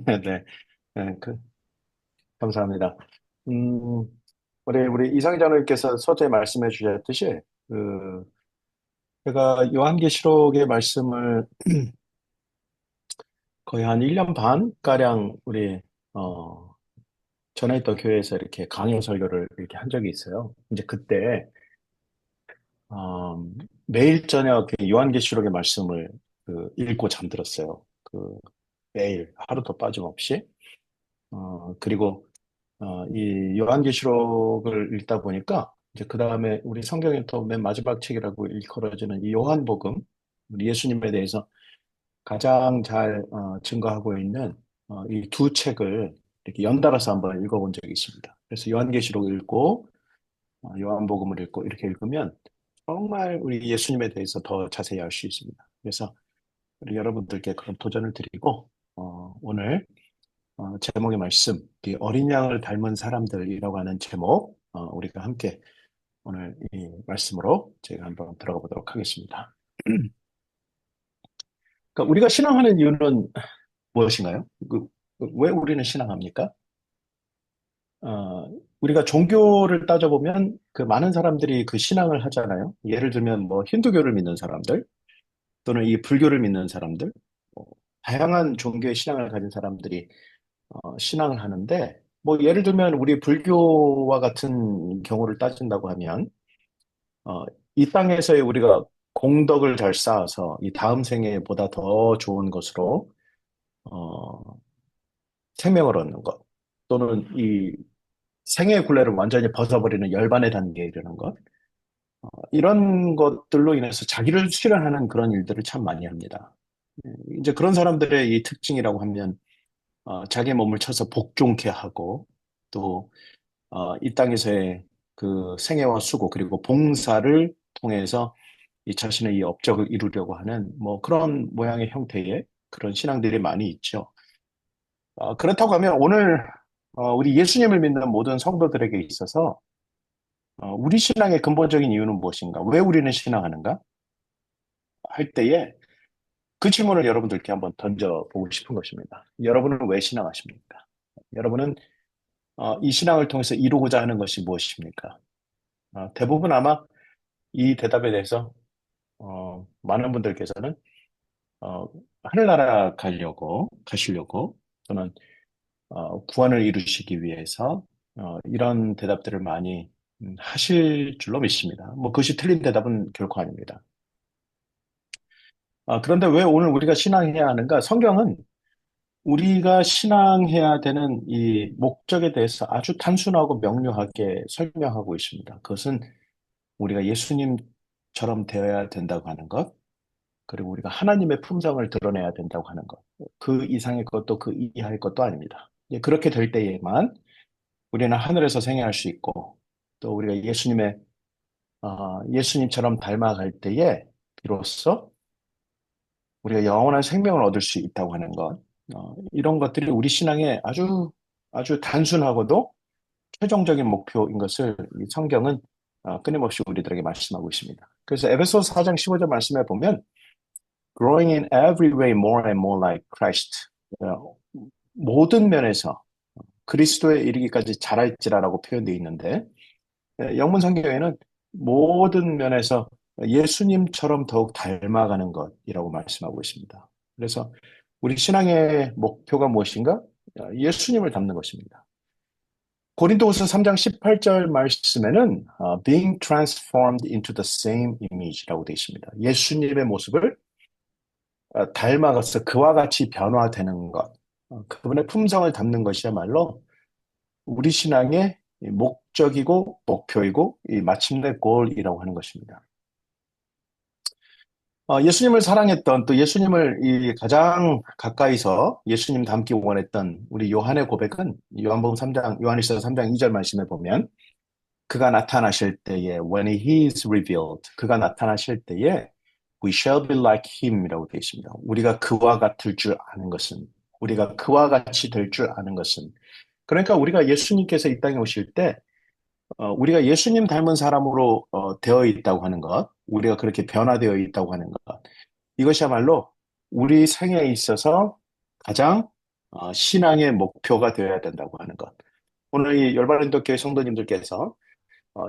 네, 네, 감사합니다. 음, 우리 이상희 장로님께서 서두에 말씀해 주셨듯이, 그, 제가 요한계시록의 말씀을 거의 한 1년 반가량 전에 있던 교회에서 이렇게 강의 설교를 이렇게 한 적이 있어요. 이제 그때, 어, 매일 저녁 요한계시록의 말씀을 읽고 잠들었어요. 매일, 하루도 빠짐없이. 그리고 이 요한계시록을 읽다 보니까 이제 그 다음에 우리 성경의 또 맨 마지막 책이라고 일컬어지는 이 요한복음, 우리 예수님에 대해서 가장 잘 증거하고 있는 이 두 책을 이렇게 연달아서 한번 읽어본 적이 있습니다. 그래서 요한계시록 읽고 요한복음을 읽고 이렇게 읽으면 정말 우리 예수님에 대해서 더 자세히 알 수 있습니다. 그래서 우리 여러분들께 그런 도전을 드리고 오늘 제목의 말씀, 이 어린 양을 닮은 사람들이라고 하는 제목, 우리가 함께 오늘 이 말씀으로 제가 한번 들어가 보도록 하겠습니다. 그러니까 우리가 신앙하는 이유는 무엇인가요? 왜 우리는 신앙합니까? 어, 우리가 종교를 따져보면 그 많은 사람들이 그 신앙을 하잖아요. 예를 들면 뭐 힌두교를 믿는 사람들 또는 이 불교를 믿는 사람들, 뭐 다양한 종교의 신앙을 가진 사람들이 신앙을 하는데, 뭐, 예를 들면, 우리 불교와 같은 경우를 따진다고 하면, 어, 이 땅에서의 우리가 공덕을 잘 쌓아서 이 다음 생에 보다 더 좋은 것으로, 어, 생명을 얻는 것, 또는 이 생의 굴레를 완전히 벗어버리는 열반의 단계에 이르는 것, 이런 것들로 인해서 자기를 실현하는 그런 일들을 참 많이 합니다. 이제 그런 사람들의 이 특징이라고 하면, 자기 몸을 쳐서 복종케 하고, 또 이 땅에서의 그 생애와 수고 그리고 봉사를 통해서 이 자신의 이 업적을 이루려고 하는 뭐 그런 모양의 형태의 그런 신앙들이 많이 있죠. 그렇다고 하면 오늘 우리 예수님을 믿는 모든 성도들에게 있어서 우리 신앙의 근본적인 이유는 무엇인가? 왜 우리는 신앙하는가? 할 때에 그 질문을 여러분들께 한번 던져보고 싶은 것입니다. 여러분은 왜 신앙하십니까? 여러분은 이 신앙을 통해서 이루고자 하는 것이 무엇입니까? 대부분 아마 이 대답에 대해서 많은 분들께서는 어, 하늘나라 가시려고 또는 구원을 이루시기 위해서 이런 대답들을 많이 하실 줄로 믿습니다. 뭐 그것이 틀린 대답은 결코 아닙니다. 그런데 왜 오늘 우리가 신앙해야 하는가? 성경은 우리가 신앙해야 되는 이 목적에 대해서 아주 단순하고 명료하게 설명하고 있습니다. 그것은 우리가 예수님처럼 되어야 된다고 하는 것, 그리고 우리가 하나님의 품성을 드러내야 된다고 하는 것. 그 이상의 것도 그 이하의 것도 아닙니다. 이제 그렇게 될 때에만 우리는 하늘에서 생애할 수 있고, 또 우리가 예수님처럼 닮아갈 때에 비로소 우리가 영원한 생명을 얻을 수 있다고 하는 것. 이런 것들이 우리 신앙의 아주 단순하고도 최종적인 목표인 것을 이 성경은 끊임없이 우리들에게 말씀하고 있습니다. 그래서 에베소서 4장 15절 말씀에 보면 growing in every way more and more like Christ. 어, 모든 면에서 그리스도에 이르기까지 자랄지라라고 표현되어 있는데 영문 성경에는 모든 면에서 예수님처럼 더욱 닮아가는 것이라고 말씀하고 있습니다. 그래서 우리 신앙의 목표가 무엇인가? 예수님을 닮는 것입니다. 고린도후서 3장 18절 말씀에는 being transformed into the same image라고 되어 있습니다. 예수님의 모습을 닮아가서 그와 같이 변화되는 것, 그분의 품성을 담는 것이야말로 우리 신앙의 목적이고 목표이고 이 마침내 골이라고 하는 것입니다. 예수님을 사랑했던 또 예수님을 이 가장 가까이서 예수님 닮기 원했던 우리 요한의 고백은 요한복음 3장, 요한일서 3장 2절 말씀에 보면 그가 나타나실 때에 when he is revealed 그가 나타나실 때에 we shall be like him이라고 되어 있습니다. 우리가 그와 같을 줄 아는 것은 우리가 그와 같이 될 줄 아는 것은 그러니까 우리가 예수님께서 이 땅에 오실 때 우리가 예수님 닮은 사람으로 되어 있다고 하는 것, 우리가 그렇게 변화되어 있다고 하는 것, 이것이야말로 우리 생애에 있어서 가장 신앙의 목표가 되어야 된다고 하는 것. 오늘 이 열바른도 교회 성도님들께서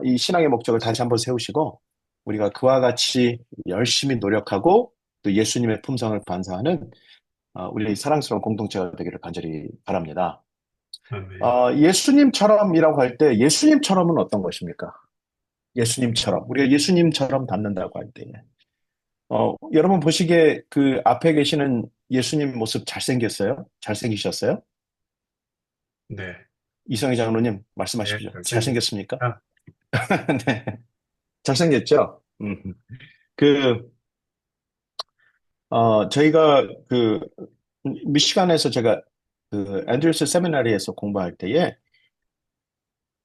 이 신앙의 목적을 다시 한번 세우시고 우리가 그와 같이 열심히 노력하고 또 예수님의 품성을 반사하는 우리 사랑스러운 공동체가 되기를 간절히 바랍니다. 아멘. 예수님처럼이라고 할 때 예수님처럼은 어떤 것입니까? 예수님처럼 우리가 예수님처럼 닮는다고 할 때, 여러분 보시기에 그 앞에 계시는 예수님 모습 잘생겼어요? 잘생기셨어요? 네, 이성희 장로님 네, 말씀하십시오. 잘생겼습니까? 잘생겼습니다. 네, 잘생겼죠? 그, 저희가 미시간에서 제가 앤드루스 세미나리에서 공부할 때에,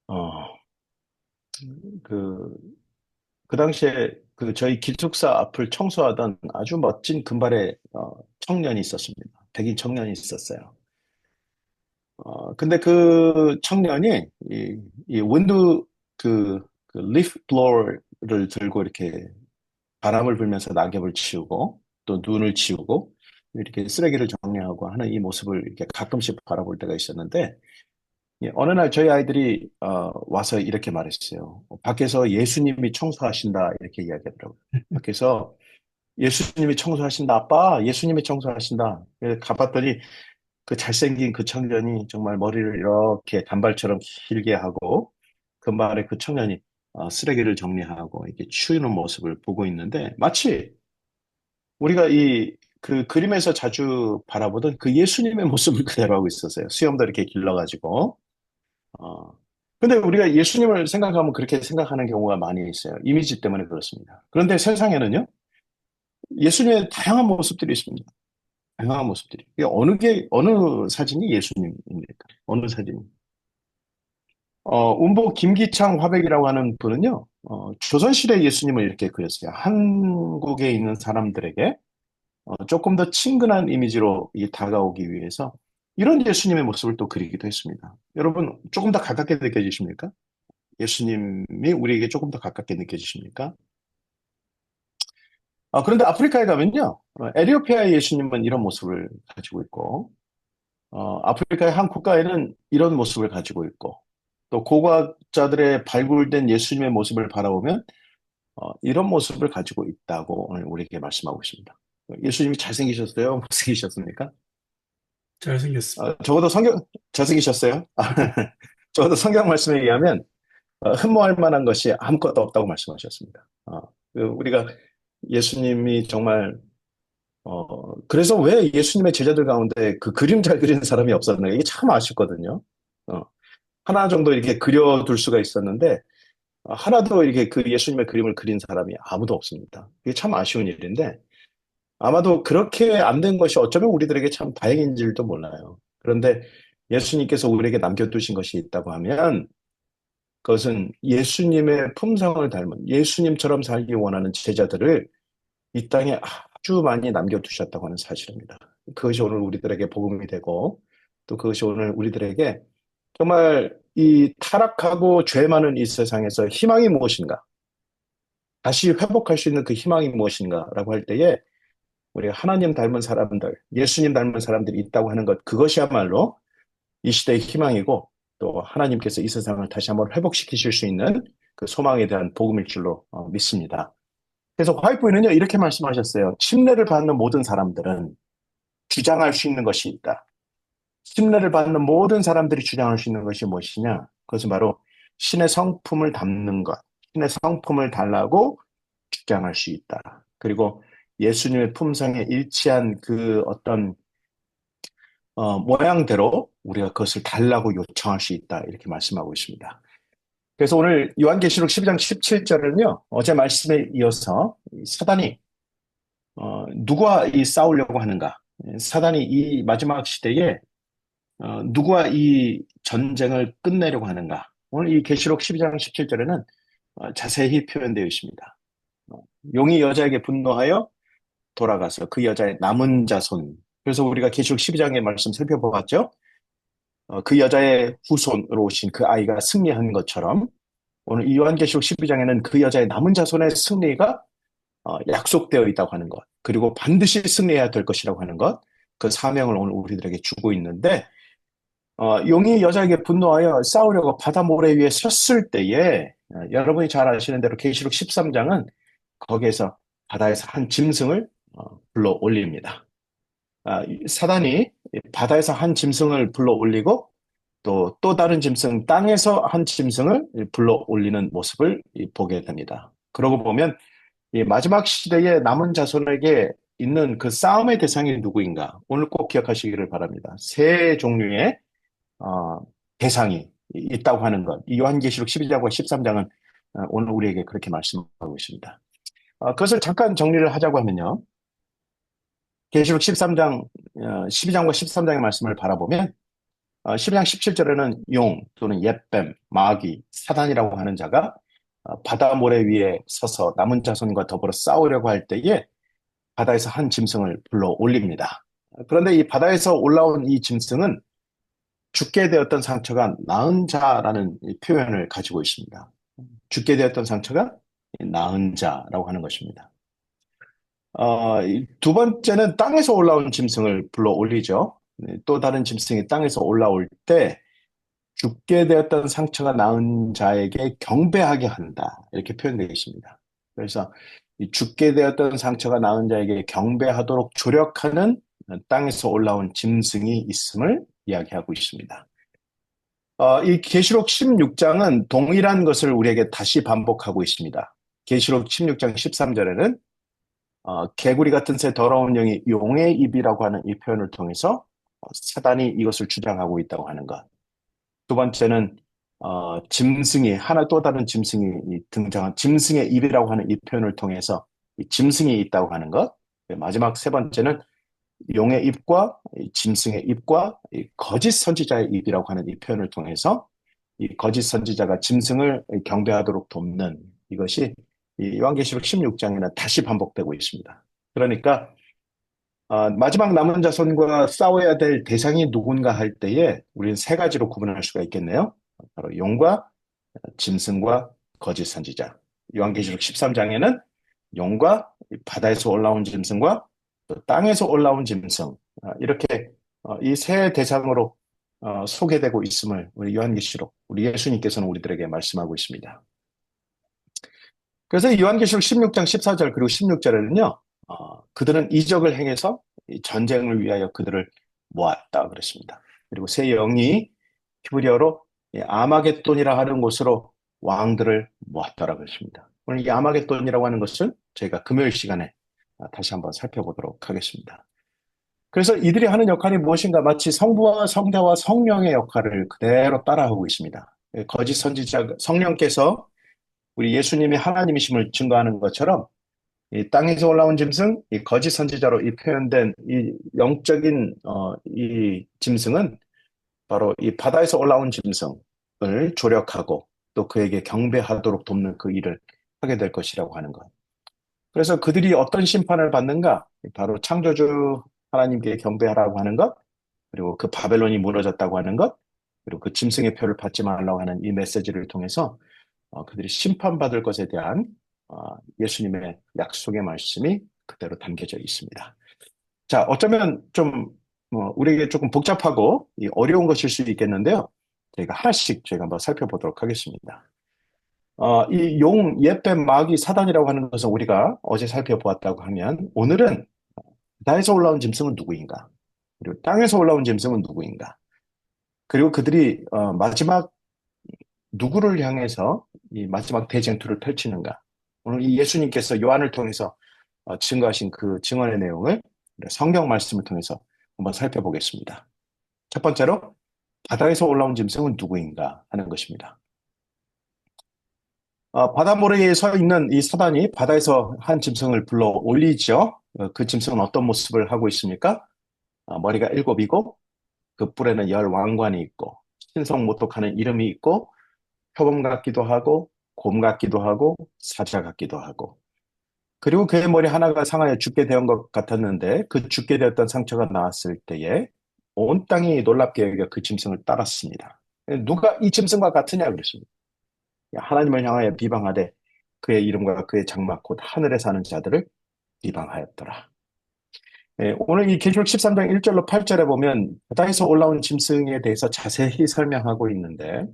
어, 그, 그 당시에 저희 기숙사 앞을 청소하던 아주 멋진 금발의 청년이 있었습니다. 백인 청년이 있었어요. 근데 그 청년이 이 윈드 리프 블로어를 들고 이렇게 바람을 불면서 낙엽을 치우고 또 눈을 치우고 이렇게 쓰레기를 정리하고 하는 이 모습을 이렇게 가끔씩 바라볼 때가 있었는데 어느 날 저희 아이들이 와서 이렇게 말했어요. 밖에서 예수님이 청소하신다 이렇게 이야기하더라고요. 밖에서 예수님이 청소하신다 아빠 예수님이 청소하신다. 그래서 가봤더니 그 잘생긴 그 청년이 정말 머리를 이렇게 단발처럼 길게 하고 금발의 그 청년이 쓰레기를 정리하고 이렇게 치우는 모습을 보고 있는데 마치 우리가 그 그림에서 자주 바라보던 그 예수님의 모습을 그대로 하고 있었어요. 수염도 이렇게 길러가지고. 어. 근데 우리가 예수님을 생각하면 그렇게 생각하는 경우가 많이 있어요. 이미지 때문에 그렇습니다. 그런데 세상에는요, 예수님의 다양한 모습들이 있습니다. 다양한 모습들이. 이게 어느 사진이 예수님입니까? 어느 사진이? 운보 김기창 화백이라고 하는 분은요, 조선시대 예수님을 이렇게 그렸어요. 한국에 있는 사람들에게 조금 더 친근한 이미지로 다가오기 위해서 이런 예수님의 모습을 또 그리기도 했습니다. 여러분, 조금 더 가깝게 느껴지십니까? 예수님이 우리에게 조금 더 가깝게 느껴지십니까? 그런데 아프리카에 가면요, 에티오피아의 예수님은 이런 모습을 가지고 있고, 아프리카의 한 국가에는 이런 모습을 가지고 있고, 또 고고학자들의 발굴된 예수님의 모습을 바라보면 이런 모습을 가지고 있다고 오늘 우리에게 말씀하고 있습니다. 예수님이 잘생기셨어요? 못생기셨습니까? 잘생겼습니다. 적어도 잘생기셨어요? 적어도 성경 말씀에 의하면 흠모할 만한 것이 아무것도 없다고 말씀하셨습니다. 우리가 예수님이 정말 그래서 왜 예수님의 제자들 가운데 그 그림 잘 그리는 사람이 없었나 이게 참 아쉽거든요. 어, 하나 정도 이렇게 그려둘 수가 있었는데 하나도 이렇게 그 예수님의 그림을 그린 사람이 아무도 없습니다. 이게 참 아쉬운 일인데 아마도 그렇게 안 된 것이 어쩌면 우리들에게 참 다행인지도 몰라요. 그런데 예수님께서 우리에게 남겨두신 것이 있다고 하면 그것은 예수님의 품성을 닮은 예수님처럼 살기 원하는 제자들을 이 땅에 아주 많이 남겨두셨다고 하는 사실입니다. 그것이 오늘 우리들에게 복음이 되고 또 그것이 오늘 우리들에게 정말 이 타락하고 죄 많은 이 세상에서 희망이 무엇인가? 다시 회복할 수 있는 그 희망이 무엇인가라고 할 때에 우리가 하나님 닮은 사람들, 예수님 닮은 사람들이 있다고 하는 것, 그것이야말로 이 시대의 희망이고 또 하나님께서 이 세상을 다시 한번 회복시키실 수 있는 그 소망에 대한 복음일 줄로 믿습니다. 그래서 화이트보이는요, 이렇게 말씀하셨어요. 침례를 받는 모든 사람들은 주장할 수 있는 것이 있다. 침례를 받는 모든 사람들이 주장할 수 있는 것이 무엇이냐? 그것은 바로 신의 성품을 담는 것, 신의 성품을 달라고 주장할 수 있다. 그리고 예수님의 품성에 일치한 그 어떤 모양대로 우리가 그것을 달라고 요청할 수 있다. 이렇게 말씀하고 있습니다. 그래서 오늘 요한계시록 12장 17절은요, 어제 말씀에 이어서 사단이 누구와 싸우려고 하는가? 사단이 이 마지막 시대에 누구와 이 전쟁을 끝내려고 하는가? 오늘 이 계시록 12장 17절에는 자세히 표현되어 있습니다. 어, 용이 여자에게 분노하여 돌아가서 그 여자의 남은 자손. 그래서 우리가 계시록 12장의 말씀 살펴보았죠? 그 여자의 후손으로 오신 그 아이가 승리한 것처럼 오늘 이 요한계시록 12장에는 그 여자의 남은 자손의 승리가 약속되어 있다고 하는 것. 그리고 반드시 승리해야 될 것이라고 하는 것. 그 사명을 오늘 우리들에게 주고 있는데, 용이 여자에게 분노하여 싸우려고 바다 모래 위에 섰을 때에, 여러분이 잘 아시는 대로 계시록 13장은 거기에서 바다에서 한 짐승을 불러 올립니다. 사단이 바다에서 한 짐승을 불러 올리고 또 다른 짐승, 땅에서 한 짐승을 불러 올리는 모습을 보게 됩니다. 그러고 보면 이 마지막 시대의 남은 자손에게 있는 그 싸움의 대상이 누구인가? 오늘 꼭 기억하시기를 바랍니다. 세 종류의 어, 대상이 있다고 하는 것. 이 요한계시록 12장과 13장은 오늘 우리에게 그렇게 말씀하고 있습니다. 그것을 잠깐 정리를 하자고 하면요. 계시록 13장, 12장과 13장의 말씀을 바라보면 12장 17절에는 용 또는 옅뱀, 마귀, 사단이라고 하는 자가 바다 모래 위에 서서 남은 자손과 더불어 싸우려고 할 때에 바다에서 한 짐승을 불러 올립니다. 그런데 이 바다에서 올라온 이 짐승은 죽게 되었던 상처가 나은 자라는 이 표현을 가지고 있습니다. 죽게 되었던 상처가 나은 자라고 하는 것입니다. 두 번째는 땅에서 올라온 짐승을 불러 올리죠. 또 다른 짐승이 땅에서 올라올 때 죽게 되었던 상처가 나은 자에게 경배하게 한다. 이렇게 표현되어 있습니다. 그래서 이 죽게 되었던 상처가 나은 자에게 경배하도록 조력하는 땅에서 올라온 짐승이 있음을 이야기하고 있습니다. 이 계시록 16장은 동일한 것을 우리에게 다시 반복하고 있습니다. 계시록 16장 13절에는 개구리 같은 새 더러운 영이 용의 입이라고 하는 이 표현을 통해서 사단이 이것을 주장하고 있다고 하는 것. 두 번째는 짐승이 하나 또 다른 짐승이 등장한 짐승의 입이라고 하는 이 표현을 통해서 이 짐승이 있다고 하는 것. 마지막 세 번째는 용의 입과 이 짐승의 입과 이 거짓 선지자의 입이라고 하는 이 표현을 통해서 이 거짓 선지자가 짐승을 경배하도록 돕는 이것이 이 요한계시록 16장에는 다시 반복되고 있습니다. 그러니까 마지막 남은 자손과 싸워야 될 대상이 누군가 할 때에 우리는 세 가지로 구분할 수가 있겠네요. 바로 용과 짐승과 거짓 선지자. 요한계시록 13장에는 용과 바다에서 올라온 짐승과 또 땅에서 올라온 짐승. 이렇게 이 세 대상으로 소개되고 있음을 우리 요한계시록, 우리 예수님께서는 우리들에게 말씀하고 있습니다. 그래서 이 요한계시록 16장 14절 그리고 16절에는요, 그들은 이적을 행해서 이 전쟁을 위하여 그들을 모았다 그랬습니다. 그리고 새 영이 히브리어로 이 아마겟돈이라 하는 곳으로 왕들을 모았더라 그랬습니다. 오늘 이 아마겟돈이라고 하는 것을 저희가 금요일 시간에 다시 한번 살펴보도록 하겠습니다. 그래서 이들이 하는 역할이 무엇인가 마치 성부와 성자와 성령의 역할을 그대로 따라하고 있습니다. 거짓 선지자 성령께서 우리 예수님이 하나님이심을 증거하는 것처럼 이 땅에서 올라온 짐승, 이 거짓 선지자로 이 표현된 이 영적인 이 짐승은 바로 이 바다에서 올라온 짐승을 조력하고 또 그에게 경배하도록 돕는 그 일을 하게 될 것이라고 하는 것. 그래서 그들이 어떤 심판을 받는가? 바로 창조주 하나님께 경배하라고 하는 것, 그리고 그 바벨론이 무너졌다고 하는 것, 그리고 그 짐승의 표를 받지 말라고 하는 이 메시지를 통해서 그들이 심판받을 것에 대한 예수님의 약속의 말씀이 그대로 담겨져 있습니다. 자, 어쩌면 좀 우리에게 조금 복잡하고 어려운 것일 수 있겠는데요. 저희가 하나씩 저희가 한번 살펴보도록 하겠습니다. 이 용, 옅뱀, 마귀, 사단이라고 하는 것은 우리가 어제 살펴보았다고 하면 오늘은 바다에서 올라온 짐승은 누구인가? 그리고 땅에서 올라온 짐승은 누구인가? 그리고 그들이 마지막 누구를 향해서 이 마지막 대쟁투를 펼치는가? 오늘 이 예수님께서 요한을 통해서 증거하신 그 증언의 내용을 성경 말씀을 통해서 한번 살펴보겠습니다. 첫 번째로 바다에서 올라온 짐승은 누구인가 하는 것입니다. 바다 모래에 서 있는 이 사단이 바다에서 한 짐승을 불러 올리죠. 그 짐승은 어떤 모습을 하고 있습니까? 머리가 7이고 그 뿔에는 10왕관이 있고 신성모독하는 이름이 있고 표범 같기도 하고 곰 같기도 하고 사자 같기도 하고 그리고 그의 머리 하나가 상하여 죽게 된 것 같았는데 그 죽게 되었던 상처가 나왔을 때에 온 땅이 놀랍게 여겨 그 짐승을 따랐습니다. 누가 이 짐승과 같으냐 그랬습니다. 하나님을 향하여 비방하되 그의 이름과 그의 장막 곧 하늘에 사는 자들을 비방하였더라. 오늘 이 계시록 13장 1절로 8절에 보면 바다에서 올라온 짐승에 대해서 자세히 설명하고 있는데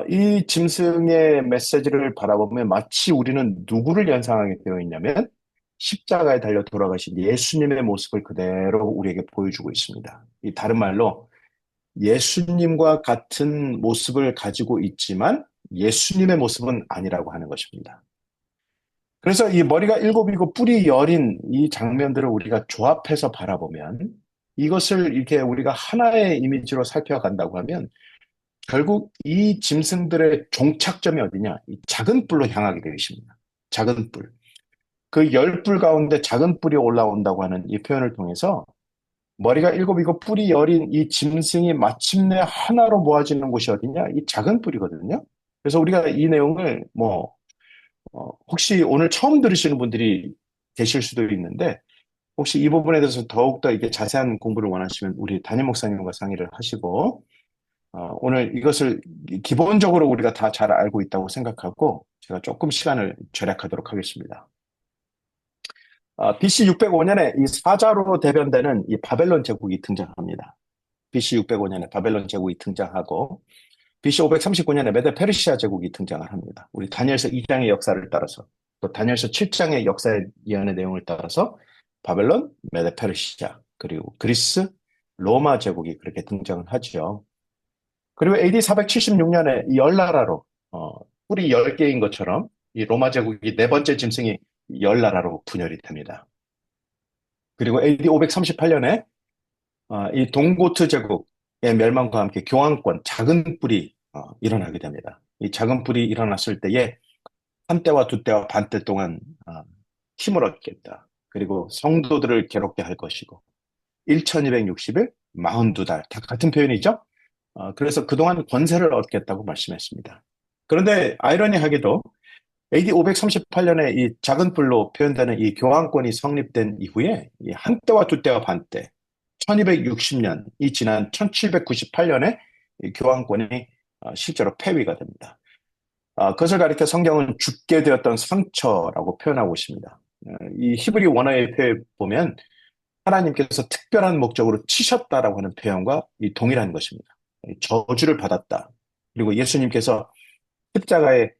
이 짐승의 메시지를 바라보면 마치 우리는 누구를 연상하게 되어 있냐면 십자가에 달려 돌아가신 예수님의 모습을 그대로 우리에게 보여주고 있습니다. 이 다른 말로 예수님과 같은 모습을 가지고 있지만 예수님의 모습은 아니라고 하는 것입니다. 그래서 이 머리가 일곱이고 뿔이 열인 이 장면들을 우리가 조합해서 바라보면 이것을 이렇게 우리가 하나의 이미지로 살펴간다고 하면 결국 이 짐승들의 종착점이 어디냐? 이 작은 뿔로 향하게 되어 있습니다. 작은 뿔. 그 열 뿔 가운데 작은 뿔이 올라온다고 하는 이 표현을 통해서 머리가 일곱이고 뿔이 열인 이 짐승이 마침내 하나로 모아지는 곳이 어디냐? 이 작은 뿔이거든요. 그래서 우리가 이 내용을 혹시 오늘 처음 들으시는 분들이 계실 수도 있는데 혹시 이 부분에 대해서 더욱더 이게 자세한 공부를 원하시면 우리 담임 목사님과 상의를 하시고 오늘 이것을 기본적으로 우리가 다 잘 알고 있다고 생각하고 제가 조금 시간을 절약하도록 하겠습니다. BC 605년에 이 사자로 대변되는 이 바벨론 제국이 등장합니다. BC 605년에 바벨론 제국이 등장하고 BC 539년에 메데 페르시아 제국이 등장을 합니다. 우리 다니엘서 2장의 역사를 따라서 또 다니엘서 7장의 역사의 예언의 내용을 따라서 바벨론, 메데 페르시아 그리고 그리스, 로마 제국이 그렇게 등장을 하죠. 그리고 AD 476년에 이 열 나라로 뿔이 10개인 것처럼 이 로마 제국이 네 번째 짐승이 열 나라로 분열이 됩니다. 그리고 AD 538년에 이 동고트 제국의 멸망과 함께 교황권, 작은 뿔이 일어나게 됩니다. 이 작은 뿔이 일어났을 때에 한 때와 두 때와 반 때 동안 힘을 얻겠다. 그리고 성도들을 괴롭게 할 것이고 1260일, 42달 다 같은 표현이죠. 그래서 그동안 권세를 얻겠다고 말씀했습니다. 그런데 아이러니하게도 AD 538년에 이 작은 뿔로 표현되는 이 교황권이 성립된 이후에 이 한 때와 두 때와 반 때, 1260년이 지난 1798년에 이 교황권이 실제로 폐위가 됩니다. 그것을 가리켜 성경은 죽게 되었던 상처라고 표현하고 있습니다. 이 히브리 원어의 표에 보면 하나님께서 특별한 목적으로 치셨다라고 하는 표현과 이 동일한 것입니다. 저주를 받았다. 그리고 예수님께서 십자가에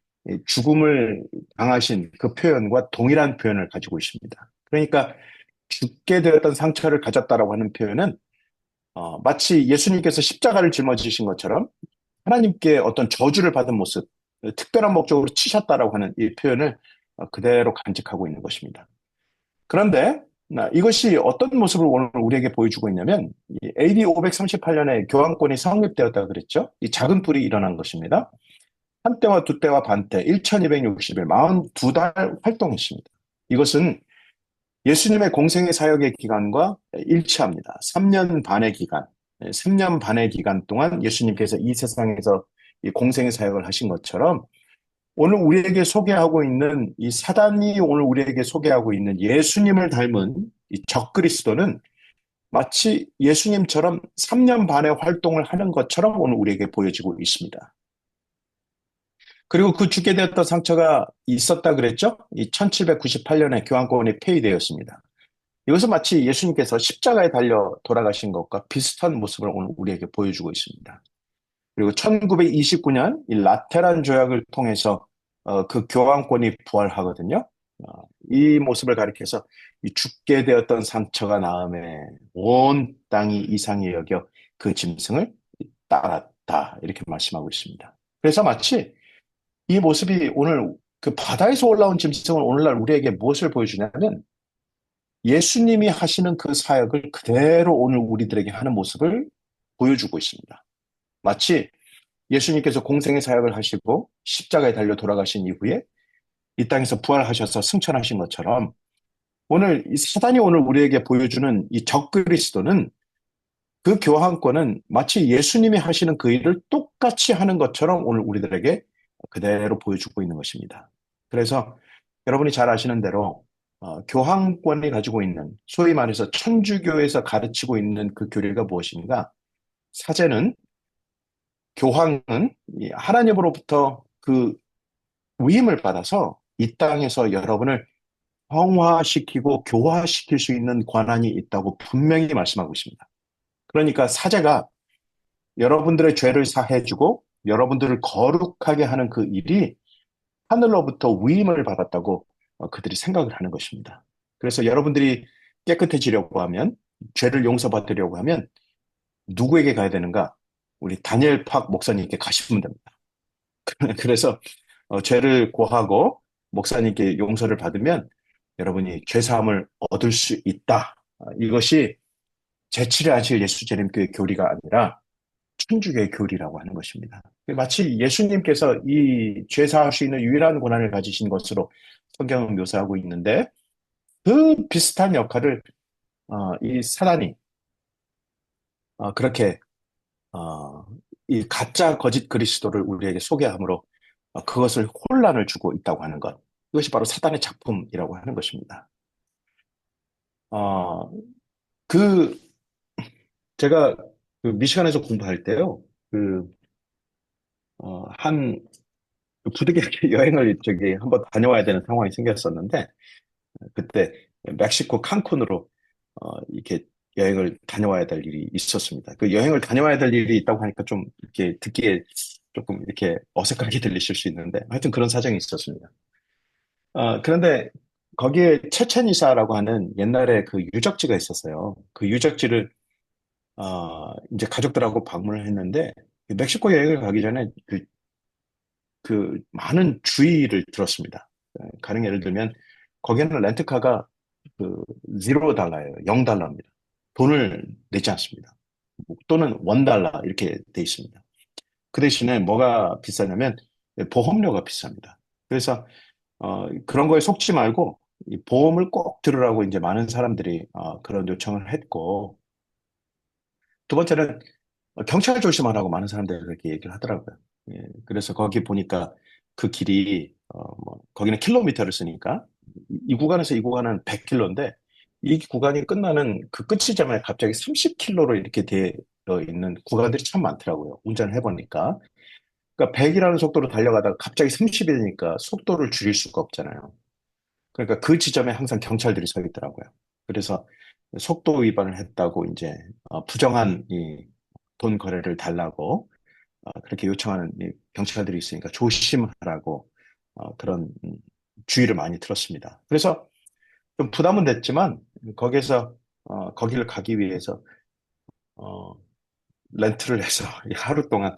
죽음을 당하신 그 표현과 동일한 표현을 가지고 있습니다. 그러니까 죽게 되었던 상처를 가졌다라고 하는 표현은 마치 예수님께서 십자가를 짊어지신 것처럼 하나님께 어떤 저주를 받은 모습, 특별한 목적으로 치셨다라고 하는 이 표현을 그대로 간직하고 있는 것입니다. 그런데 이것이 어떤 모습을 오늘 우리에게 보여주고 있냐면 AD 538년에 교황권이 성립되었다 그랬죠. 이 작은 뿔이 일어난 것입니다. 한 때와 두 때와 반 때, 1260일, 42달 활동했습니다. 이것은 예수님의 공생의 사역의 기간과 일치합니다. 3년 반의 기간, 3년 반의 기간 동안 예수님께서 이 세상에서 이 공생의 사역을 하신 것처럼 오늘 우리에게 소개하고 있는 이 사단이 오늘 우리에게 소개하고 있는 예수님을 닮은 이 적그리스도는 마치 예수님처럼 3년 반의 활동을 하는 것처럼 오늘 우리에게 보여지고 있습니다. 그리고 그 죽게 되었던 상처가 있었다 그랬죠? 이 1798년에 교황권이 폐위되었습니다. 이것은 마치 예수님께서 십자가에 달려 돌아가신 것과 비슷한 모습을 오늘 우리에게 보여주고 있습니다. 그리고 1929년 이 라테란 조약을 통해서 그 교황권이 부활하거든요. 이 모습을 가리켜서 이 죽게 되었던 상처가 나음에 온 땅이 이상히 여겨 그 짐승을 따랐다 이렇게 말씀하고 있습니다. 그래서 마치 이 모습이 오늘 그 바다에서 올라온 짐승은 오늘날 우리에게 무엇을 보여주냐면 예수님이 하시는 그 사역을 그대로 오늘 우리들에게 하는 모습을 보여주고 있습니다. 마치 예수님께서 공생의 사역을 하시고 십자가에 달려 돌아가신 이후에 이 땅에서 부활하셔서 승천하신 것처럼 오늘 이 사단이 오늘 우리에게 보여주는 이 적그리스도는 그 교황권은 마치 예수님이 하시는 그 일을 똑같이 하는 것처럼 오늘 우리들에게 그대로 보여주고 있는 것입니다. 그래서 여러분이 잘 아시는 대로 교황권이 가지고 있는 소위 말해서 천주교에서 가르치고 있는 그 교리가 무엇인가? 사제는 교황은 하나님으로부터 그 위임을 받아서 이 땅에서 여러분을 성화시키고 교화시킬 수 있는 권한이 있다고 분명히 말씀하고 있습니다. 그러니까 사제가 여러분들의 죄를 사해주고 여러분들을 거룩하게 하는 그 일이 하늘로부터 위임을 받았다고 그들이 생각을 하는 것입니다. 그래서 여러분들이 깨끗해지려고 하면, 죄를 용서받으려고 하면 누구에게 가야 되는가? 우리 다니엘 팍 목사님께 가시면 됩니다. 그래서 죄를 고하고 목사님께 용서를 받으면 여러분이 죄사함을 얻을 수 있다. 이것이 제7의 안식 예수재림교의 교리가 아니라 천주교의 교리라고 하는 것입니다. 마치 예수님께서 이 죄사할 수 있는 유일한 권한을 가지신 것으로 성경은 묘사하고 있는데 그 비슷한 역할을 이 사단이 그렇게 이 가짜 거짓 그리스도를 우리에게 소개함으로 그것을 혼란을 주고 있다고 하는 것. 이것이 바로 사단의 작품이라고 하는 것입니다. 어, 그 제가 그 미시간에서 공부할 때요. 한 부득이하게 여행을 저기 한번 다녀와야 되는 상황이 생겼었는데 그때 멕시코 칸쿤으로 이렇게 여행을 다녀와야 될 일이 있었습니다. 그 여행을 다녀와야 될 일이 있다고 하니까 좀 이렇게 듣기에 조금 이렇게 어색하게 들리실 수 있는데 하여튼 그런 사정이 있었습니다. 그런데 거기에 체첸이사라고 하는 옛날에 그 유적지가 있었어요. 그 유적지를 이제 가족들하고 방문을 했는데 멕시코 여행을 가기 전에 그 많은 주의를 들었습니다. 가령 예를 들면 거기는 렌트카가 그 0달러예요. 0달러입니다. 돈을 내지 않습니다. 또는 1달러 이렇게 돼 있습니다. 그 대신에 뭐가 비싸냐면 보험료가 비쌉니다. 그래서 그런 거에 속지 말고 이 보험을 꼭 들으라고 이제 많은 사람들이 그런 요청을 했고 두 번째는 경찰 조심하라고 많은 사람들이 그렇게 얘기를 하더라고요. 예, 그래서 거기 보니까 그 길이 뭐 거기는 킬로미터를 쓰니까 이 구간에서 이 구간은 100킬로인데 이 구간이 끝나는 그 끝 지점에 갑자기 30킬로로 이렇게 되어 있는 구간들이 참 많더라고요. 운전을 해보니까. 그러니까 100이라는 속도로 달려가다가 갑자기 30이 되니까 속도를 줄일 수가 없잖아요. 그러니까 그 지점에 항상 경찰들이 서 있더라고요. 그래서 속도 위반을 했다고 이제 부정한 이 돈 거래를 달라고 그렇게 요청하는 이 경찰들이 있으니까 조심하라고 그런 주의를 많이 들었습니다. 그래서 좀 부담은 됐지만 거기에서 거기를 가기 위해서 어, 렌트를 해서 하루 동안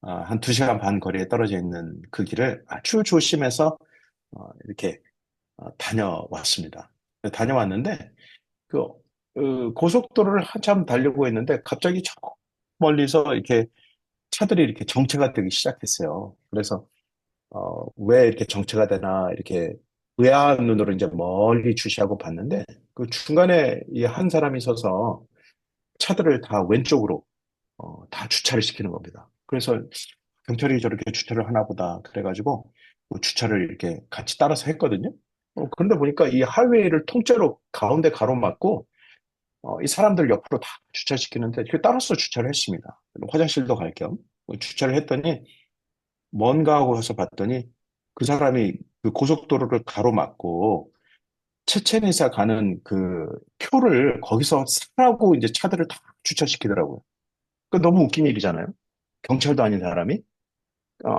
한 2시간 반 거리에 떨어져 있는 그 길을 아주 조심해서 이렇게 다녀왔습니다. 다녀왔는데 고속도로를 한참 달리고 있는데 갑자기 저 멀리서 이렇게 차들이 이렇게 정체가 되기 시작했어요. 그래서 왜 이렇게 정체가 되나 이렇게 의아한 눈으로 이제 멀리 주시하고 봤는데 그 중간에 이 한 사람이 서서 차들을 다 왼쪽으로 다 주차를 시키는 겁니다. 그래서 경찰이 저렇게 주차를 하나 보다 그래가지고 뭐 주차를 이렇게 같이 따라서 했거든요. 그런데 보니까 이 하이웨이를 통째로 가운데 가로막고 이 사람들 옆으로 다 주차시키는데 그 따라서 주차를 했습니다. 화장실도 갈 겸 주차를 했더니 뭔가 하고 가서 봤더니 그 사람이 그 고속도로를 가로막고 체첸에서 가는 그 표를 거기서 사라고 이제 차들을 다 주차시키더라고요. 그 너무 웃긴 일이잖아요. 경찰도 아닌 사람이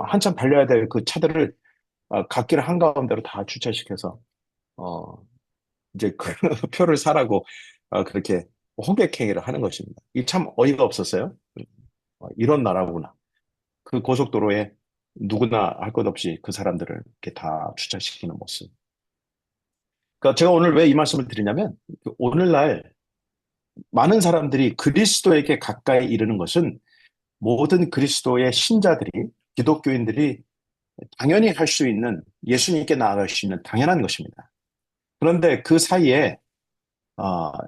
한참 달려야 될 그 차들을 갓길 한가운데로 다 주차시켜서 어, 이제 그 표를 사라고 그렇게 호객행위를 하는 것입니다. 이 참 어이가 없었어요. 이런 나라구나. 그 고속도로에 누구나 할 것 없이 그 사람들을 이렇게 다 주차시키는 모습. 그러니까 제가 오늘 왜 이 말씀을 드리냐면 오늘날 많은 사람들이 그리스도에게 가까이 이르는 것은 모든 그리스도의 신자들이 기독교인들이 당연히 할 수 있는 예수님께 나아갈 수 있는 당연한 것입니다. 그런데 그 사이에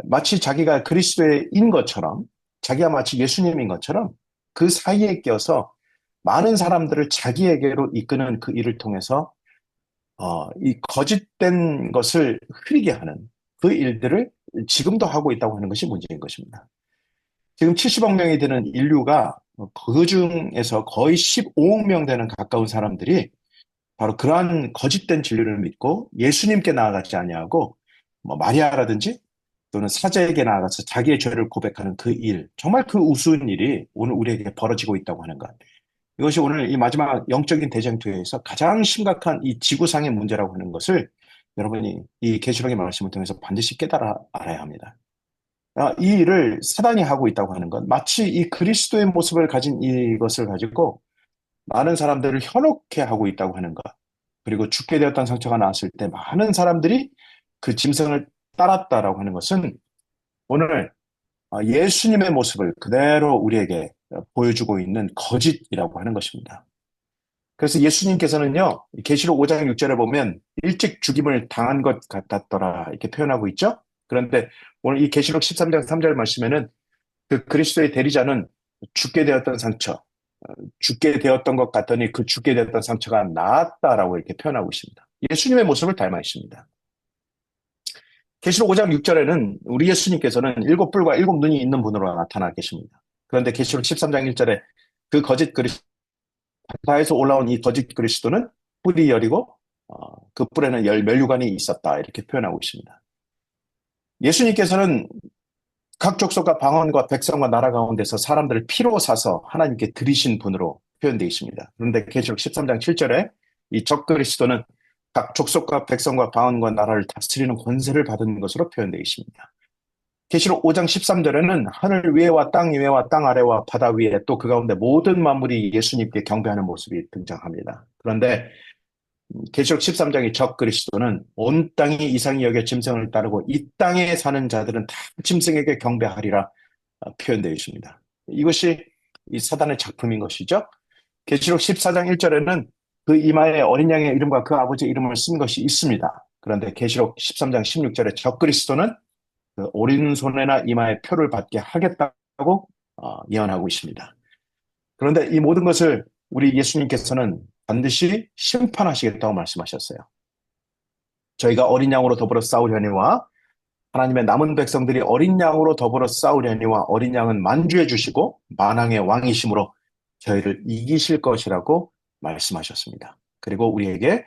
마치 자기가 그리스도인 것처럼 자기가 마치 예수님인 것처럼 그 사이에 껴서 많은 사람들을 자기에게로 이끄는 그 일을 통해서 이 거짓된 것을 흐리게 하는 그 일들을 지금도 하고 있다고 하는 것이 문제인 것입니다. 지금 70억 명이 되는 인류가 그 중에서 거의 15억 명 되는 가까운 사람들이 바로 그러한 거짓된 진리를 믿고 예수님께 나아가지 아니하고 뭐 마리아라든지 또는 사제에게 나아가서 자기의 죄를 고백하는 그 일, 정말 그 우스운 일이 오늘 우리에게 벌어지고 있다고 하는 것. 이것이 오늘 이 마지막 영적인 대쟁투에서 가장 심각한 이 지구상의 문제라고 하는 것을 여러분이 이 계시록의 말씀을 통해서 반드시 깨달아 알아야 합니다. 이 일을 사단이 하고 있다고 하는 것, 마치 이 그리스도의 모습을 가진 이것을 가지고 많은 사람들을 현혹해 하고 있다고 하는 것, 그리고 죽게 되었던 상처가 나왔을 때 많은 사람들이 그 짐승을 따랐다라고 하는 것은 오늘 예수님의 모습을 그대로 우리에게 보여주고 있는 거짓이라고 하는 것입니다. 그래서 예수님께서는요, 계시록 5장 6절에 보면 일찍 죽임을 당한 것 같았더라 이렇게 표현하고 있죠. 그런데 오늘 이 계시록 13장 3절 말씀에는 그 그리스도의 대리자는 죽게 되었던 상처, 죽게 되었던 것 같더니 그 죽게 되었던 상처가 나았다라고 이렇게 표현하고 있습니다. 예수님의 모습을 닮아 있습니다. 계시록 5장 6절에는 우리 예수님께서는 일곱 뿔과 일곱 눈이 있는 분으로 나타나 계십니다. 그런데 계시록 13장 1절에 그 거짓 그리스도, 바다에서 올라온 이 거짓 그리스도는 뿔이 여리고 그 뿔에는 열 면류관이 있었다 이렇게 표현하고 있습니다. 예수님께서는 각 족속과 방언과 백성과 나라 가운데서 사람들을 피로 사서 하나님께 드리신 분으로 표현되어 있습니다. 그런데 계시록 13장 7절에 이 적그리스도는 각 족속과 백성과 방언과 나라를 다스리는 권세를 받은 것으로 표현되어 있습니다. 계시록 5장 13절에는 하늘 위에와 땅 위에와 땅 아래와 바다 위에 또 그 가운데 모든 만물이 예수님께 경배하는 모습이 등장합니다. 그런데 계시록 13장의 적 그리스도는 온 땅이 이상히 여겨 짐승을 따르고 이 땅에 사는 자들은 다 짐승에게 경배하리라 표현되어 있습니다. 이것이 이 사단의 작품인 것이죠. 계시록 14장 1절에는 그 이마에 어린 양의 이름과 그 아버지의 이름을 쓴 것이 있습니다. 그런데 계시록 13장 16절에 적 그리스도는 그 오른손에나 이마에 표를 받게 하겠다고 예언하고 있습니다. 그런데 이 모든 것을 우리 예수님께서는 반드시 심판하시겠다고 말씀하셨어요. 저희가 어린 양으로 더불어 싸우려니와 하나님의 남은 백성들이 어린 양으로 더불어 싸우려니와 어린 양은 만주해 주시고 만왕의 왕이심으로 저희를 이기실 것이라고 말씀하셨습니다. 그리고 우리에게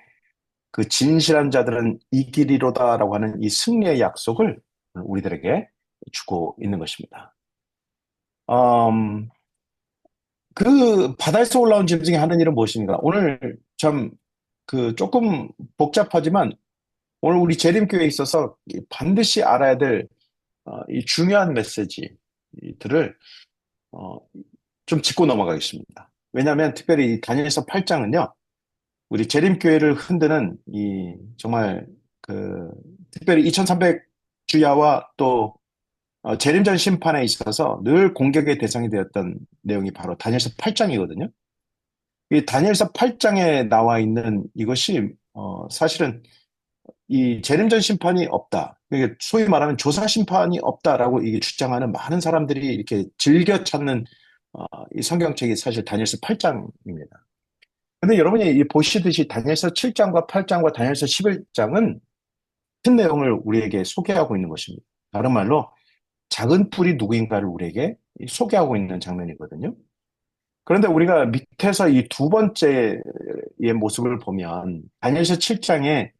그 진실한 자들은 이기리로다라고 하는 이 승리의 약속을 우리들에게 주고 있는 것입니다. 그 바다에서 올라온 짐승이 하는 일은 무엇입니까? 오늘 참 그 조금 복잡하지만 오늘 우리 재림교회에 있어서 반드시 알아야 될 이 중요한 메시지들을 어, 좀 짚고 넘어가겠습니다. 왜냐하면 특별히 이 다니엘서 8장은요, 우리 재림교회를 흔드는 이 정말 그 특별히 2300 주야와 또 재림전 심판에 있어서 늘 공격의 대상이 되었던 내용이 바로 다니엘서 8장이거든요. 이 다니엘서 8장에 나와 있는 이것이 사실은 이 재림전 심판이 없다. 이게 소위 말하면 조사 심판이 없다라고 이게 주장하는 많은 사람들이 이렇게 즐겨 찾는 이 성경책이 사실 다니엘서 8장입니다. 근데 여러분이 보시듯이 다니엘서 7장과 8장과 다니엘서 11장은 같은 내용을 우리에게 소개하고 있는 것입니다. 다른 말로 작은 뿔이 누구인가를 우리에게 소개하고 있는 장면이거든요. 그런데 우리가 밑에서 이 두 번째의 모습을 보면 다니엘서 7장에